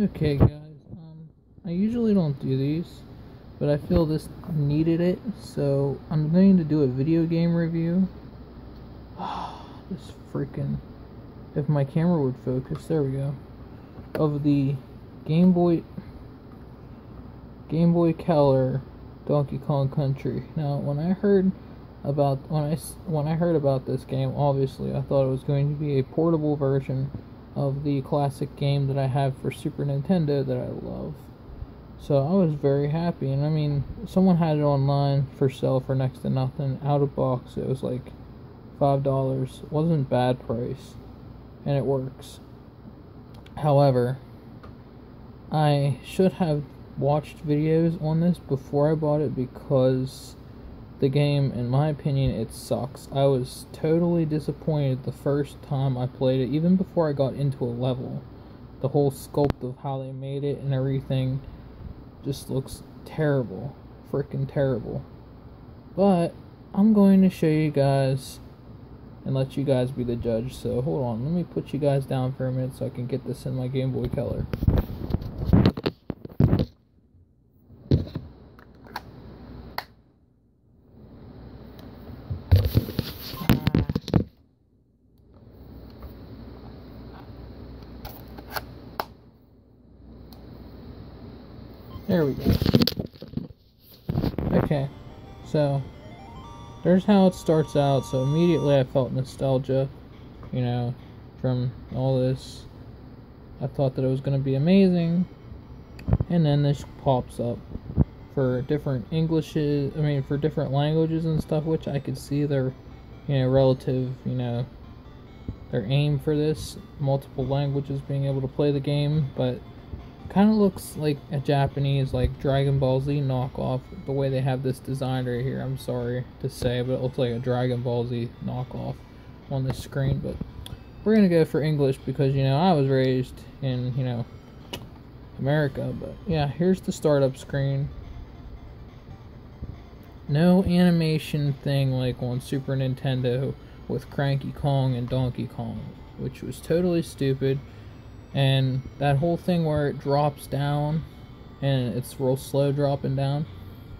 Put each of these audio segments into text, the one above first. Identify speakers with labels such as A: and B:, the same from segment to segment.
A: Okay, guys. I usually don't do these, but I feel this needed it, so I'm going to do a video game review. This freaking. If my camera would focus, there we go. Of the Game Boy Color Donkey Kong Country. Now, when I heard about this game, obviously I thought it was going to be a portable version of the classic game that I have for Super Nintendo that I love. So I was very happy, and I mean, someone had it online for sale for next to nothing, out of box. It was like $5. It wasn't bad price, and it works. However, I should have watched videos on this before I bought it, because the game, in my opinion, it sucks. I was totally disappointed the first time I played it, even before I got into a level. The whole sculpt of how they made it and everything just looks terrible. Freaking terrible. But I'm going to show you guys and let you guys be the judge. So hold on, let me put you guys down for a minute so I can get this in my Game Boy Color. There we go. Okay, so there's how it starts out. So immediately I felt nostalgia, from all this. I thought that it was going to be amazing, and then this pops up for different for different languages and stuff, which I could see their, relative, their aim for this, multiple languages being able to play the game, but kind of looks like a Japanese, like Dragon Ball Z knockoff, the way they have this design right here. I'm sorry to say, but it looks like a Dragon Ball Z knockoff on the screen. But we're gonna go for English because I was raised in America. But yeah, here's the startup screen. No animation thing like on Super Nintendo with Cranky Kong and Donkey Kong, which was totally stupid. And that whole thing where it drops down and it's real slow dropping down,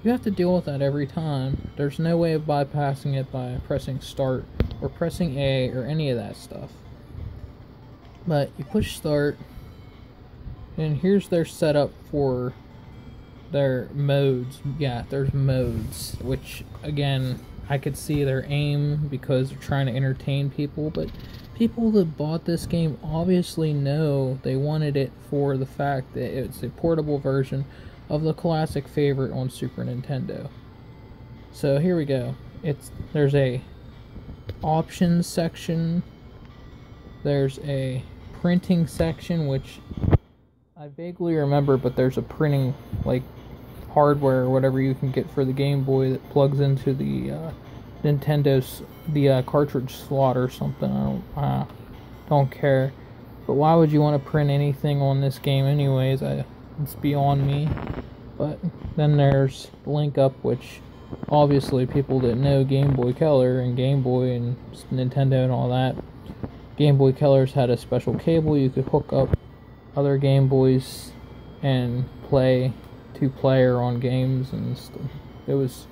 A: you have to deal with that every time. There's no way of bypassing it by pressing start or pressing A or any of that stuff. But you push start, and here's their setup for their modes. Yeah, there's modes, which again, I could see their aim because they're trying to entertain people, but people that bought this game obviously know they wanted it for the fact that it's a portable version of the classic favorite on Super Nintendo. So here we go. There's a options section, there's a printing section, which I vaguely remember, but there's a printing like hardware or whatever you can get for the Game Boy that plugs into the Nintendo's cartridge slot or something. I don't care. But why would you want to print anything on this game anyways? It's beyond me. But then there's Link Up, which obviously people that know Game Boy Color and Game Boy and Nintendo and all that, Game Boy Colors had a special cable you could hook up other Game Boys and play two-player on games and stuff. It was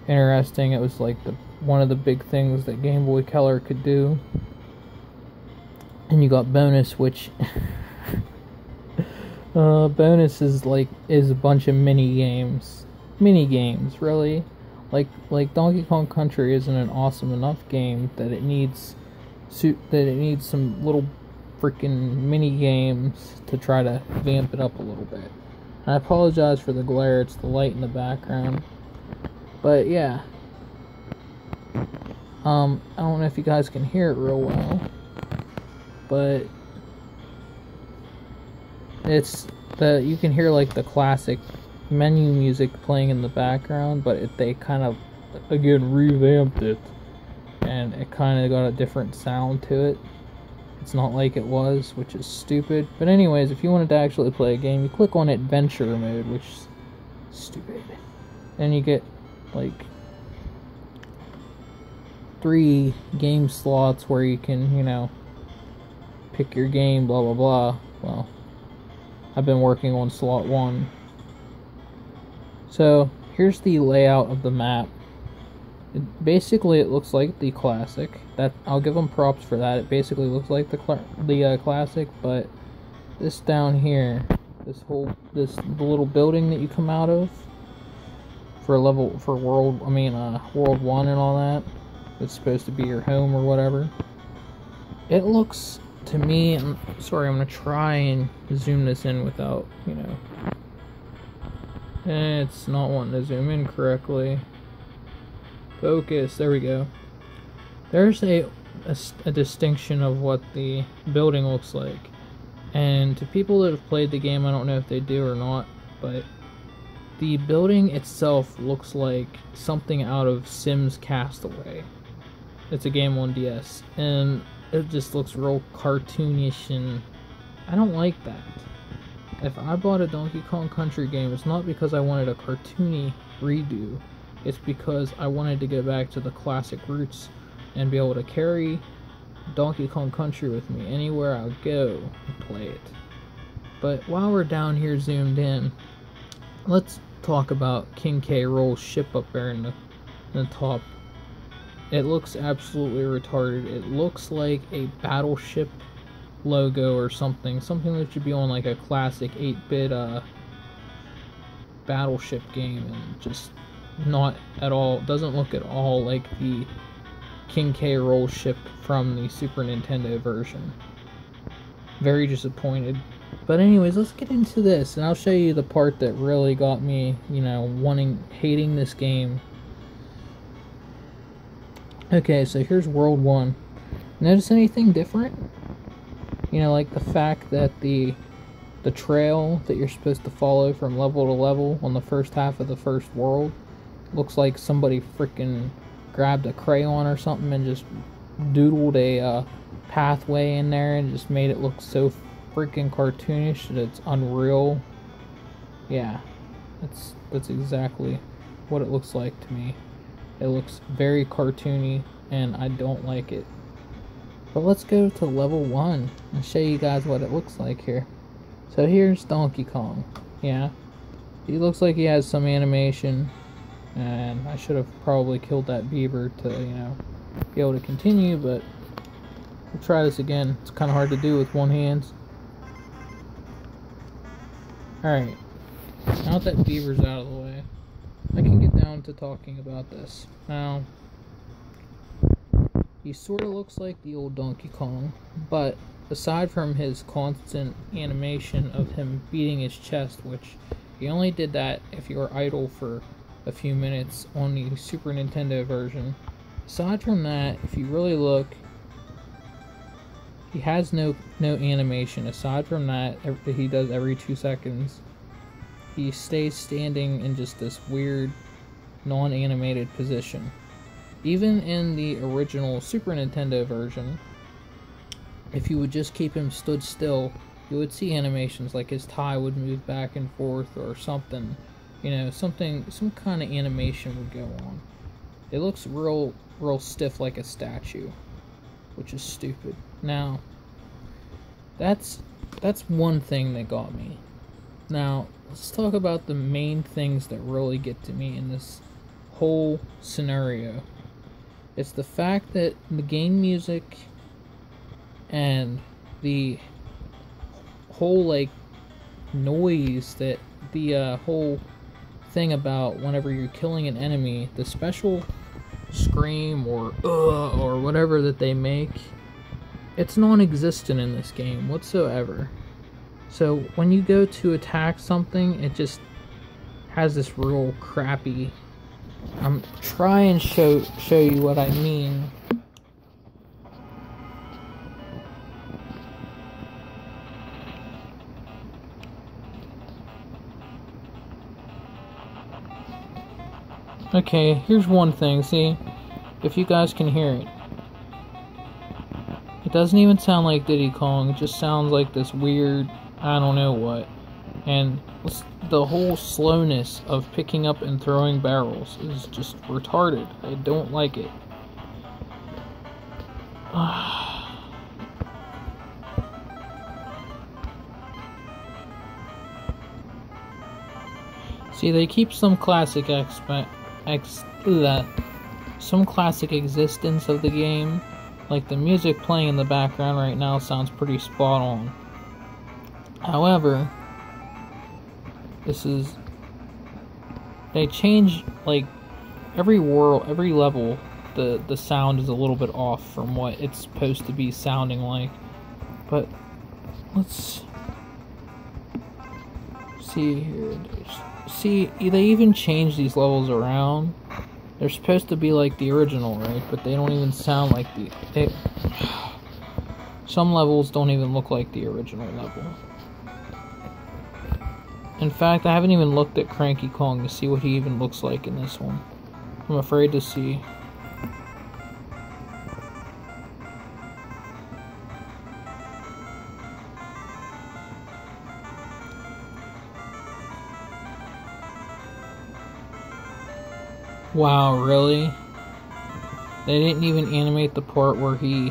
A: interesting. It was like one of the big things that Game Boy Color could do. And you got bonus, which bonus is a bunch of mini games, really. Like Donkey Kong Country isn't an awesome enough game that it needs some little freaking mini games to try to vamp it up a little bit. I apologize for the glare, it's the light in the background. But yeah, I don't know if you guys can hear it real well, but you can hear like the classic menu music playing in the background, but they kind of again revamped it, and it kind of got a different sound to it. It's not like it was, which is stupid. But anyways, if you wanted to actually play a game, you click on adventure mode, which is stupid. And you get like 3 game slots where you can, pick your game, blah blah blah. Well, I've been working on slot 1. So here's the layout of the map. Basically, it looks like the classic. That I'll give them props for that. It basically looks like the classic, but this down here, the little building that you come out of for world 1 and all that. It's supposed to be your home or whatever. It looks to me. Sorry, I'm gonna try and zoom this in without, it's not wanting to zoom in correctly. Focus, there we go. There's a distinction of what the building looks like. And to people that have played the game, I don't know if they do or not, but the building itself looks like something out of Sims Castaway. It's a game on DS, and it just looks real cartoonish, and I don't like that. If I bought a Donkey Kong Country game, it's not because I wanted a cartoony redo. It's because I wanted to go back to the classic roots and be able to carry Donkey Kong Country with me anywhere I go and play it. But while we're down here zoomed in, let's talk about King K. Rool's ship up there in the top. It looks absolutely retarded. It looks like a battleship logo or something that should be on like a classic 8-bit battleship game, and just not at all, doesn't look at all like the King K. Rool ship from the Super Nintendo version. Very disappointed. But anyways, let's get into this, and I'll show you the part that really got me, hating this game. Okay, so here's World 1. Notice anything different? Like the fact that the trail that you're supposed to follow from level to level on the first half of the first world looks like somebody freaking grabbed a crayon or something and just doodled a pathway in there and just made it look so freaking cartoonish that it's unreal. Yeah, that's exactly what it looks like to me. It looks very cartoony, and I don't like it. But let's go to level 1 and show you guys what it looks like here. So here's Donkey Kong. Yeah, he looks like he has some animation, and I should have probably killed that beaver to, be able to continue, but we'll try this again. It's kind of hard to do with one hand. Alright, now that beaver's out of the way, I can get down to talking about this. Now, he sort of looks like the old Donkey Kong, but aside from his constant animation of him beating his chest, which he only did that if you were idle for a few minutes on the Super Nintendo version. Aside from that, if you really look, he has no animation. Aside from that he does every 2 seconds, he stays standing in just this weird non-animated position. Even in the original Super Nintendo version, if you would just keep him stood still, you would see animations like his tie would move back and forth or something. Some kind of animation would go on. It looks real stiff like a statue, which is stupid. Now, that's one thing that got me. Now, let's talk about the main things that really get to me in this whole scenario. It's the fact that the game music and the whole noise, that the whole thing about whenever you're killing an enemy, the special scream or whatever that they make, it's non-existent in this game whatsoever. So when you go to attack something, it just has this real crappy. I'm trying to show you what I mean. Okay, here's one thing. See, if you guys can hear it. It doesn't even sound like Diddy Kong. It just sounds like this weird, I don't know what. And the whole slowness of picking up and throwing barrels is just retarded. I don't like it. See, they keep some classic some classic existence of the game. Like the music playing in the background right now sounds pretty spot on. However, they change, like, every level, the sound is a little bit off from what it's supposed to be sounding like. But let's see here. See, they even change these levels around. They're supposed to be like the original, right? But they don't even sound like some levels don't even look like the original level. In fact, I haven't even looked at Cranky Kong to see what he even looks like in this one. I'm afraid to see. Wow, really? They didn't even animate the part where he,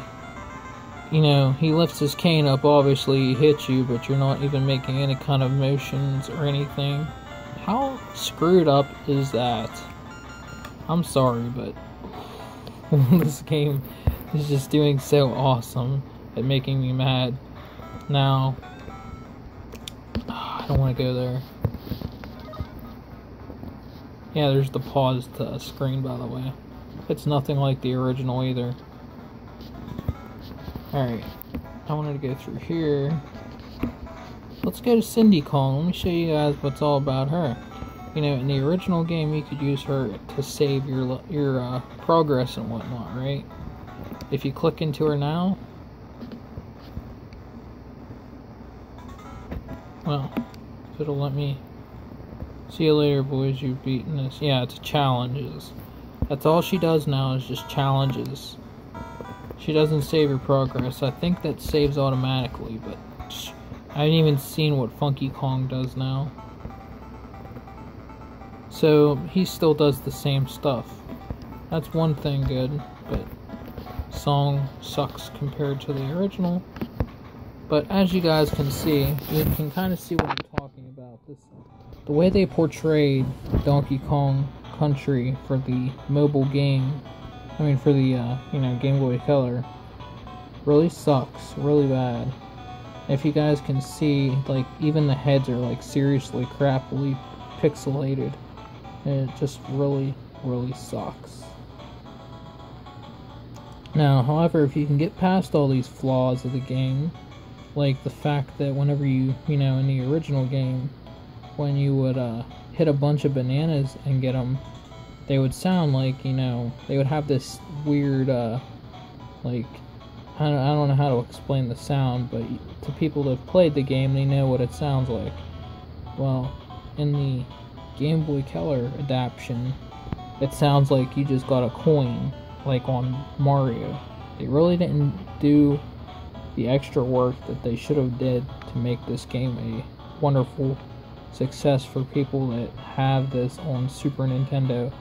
A: you know, he lifts his cane up. Obviously he hits you, but you're not even making any kind of motions or anything. How screwed up is that? I'm sorry, but this game is just doing so awesome at making me mad. Now, I don't want to go there. Yeah, there's the pause to screen, by the way. It's nothing like the original either. Alright, I wanted to go through here. Let's go to Cindy Kong. Let me show you guys what's all about her. You know, in the original game, you could use her to save your progress and whatnot, right? If you click into her now, well, it'll let me. See you later, boys. You've beaten this. Yeah, it's challenges. That's all she does now is just challenges. She doesn't save your progress. I think that saves automatically, but I haven't even seen what Funky Kong does now. So he still does the same stuff. That's one thing good, but song sucks compared to the original. But as you guys can see, you can kind of see what I'm talking about. The way they portrayed Donkey Kong Country for the mobile game, I mean for the you know, Game Boy Color, really sucks, really bad. If you guys can see, like, even the heads are like seriously crappily pixelated, and it just really sucks. Now, however, if you can get past all these flaws of the game, like the fact that whenever you know, in the original game, when you would hit a bunch of bananas and get them, they would sound like, you know, they would have this weird, like, I don't know how to explain the sound, but to people that have played the game, they know what it sounds like. Well, in the Game Boy Color adaptation, it sounds like you just got a coin, like on Mario. They really didn't do the extra work that they should have did to make this game a wonderful success for people that have this on Super Nintendo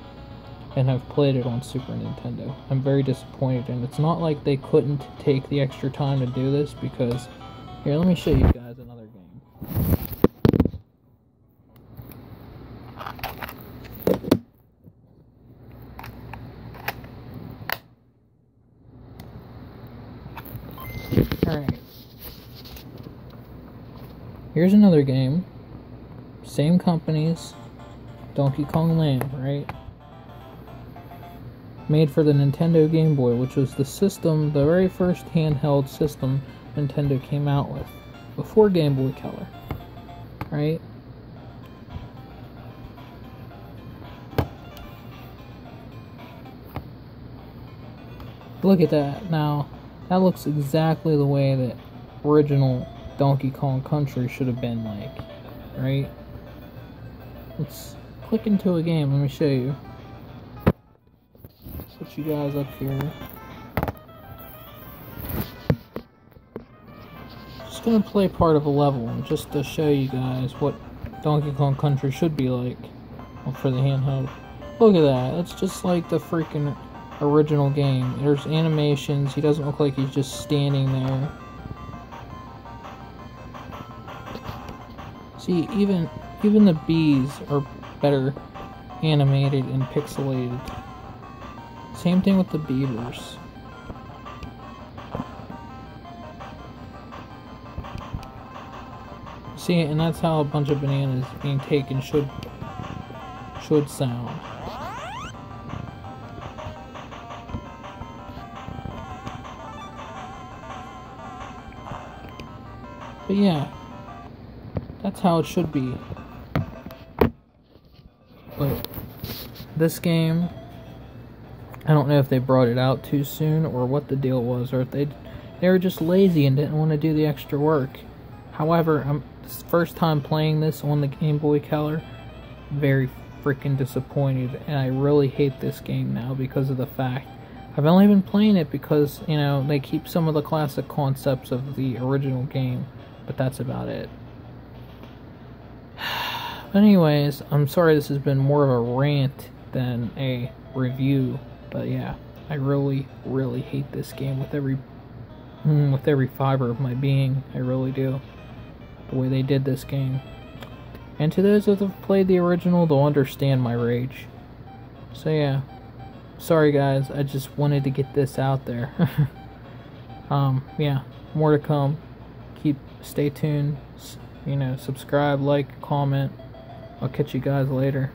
A: and have played it on Super Nintendo. I'm very disappointed, and it's not like they couldn't take the extra time to do this, because here, let me show you guys another game. Alright. Here's another game. Same companies. Donkey Kong Land, right? Made for the Nintendo Game Boy, which was the system, the very first handheld system Nintendo came out with. Before Game Boy Color. Right? Look at that. Now, that looks exactly the way that original Donkey Kong Country should have been like. Right? Let's click into a game. Let me show you. Put you guys up here. Just gonna play part of a level just to show you guys what Donkey Kong Country should be like for the handheld. Look at that. It's just like the freaking original game. There's animations. He doesn't look like he's just standing there. See, even the bees are better animated and pixelated. Same thing with the beavers. See, and that's how a bunch of bananas being taken should sound. But yeah, that's how it should be. But this game, I don't know if they brought it out too soon or what the deal was, or if they were just lazy and didn't want to do the extra work. However, this first time playing this on the Game Boy Color, very freaking disappointed, and I really hate this game now because of the fact I've only been playing it because, you know, they keep some of the classic concepts of the original game, but that's about it. Anyways, I'm sorry this has been more of a rant than a review, but yeah, I really, really hate this game with every fiber of my being. I really do. The way they did this game. And to those that have played the original, they'll understand my rage. So yeah, sorry guys, I just wanted to get this out there. Yeah, more to come. Stay tuned, you know, subscribe, like, comment. I'll catch you guys later.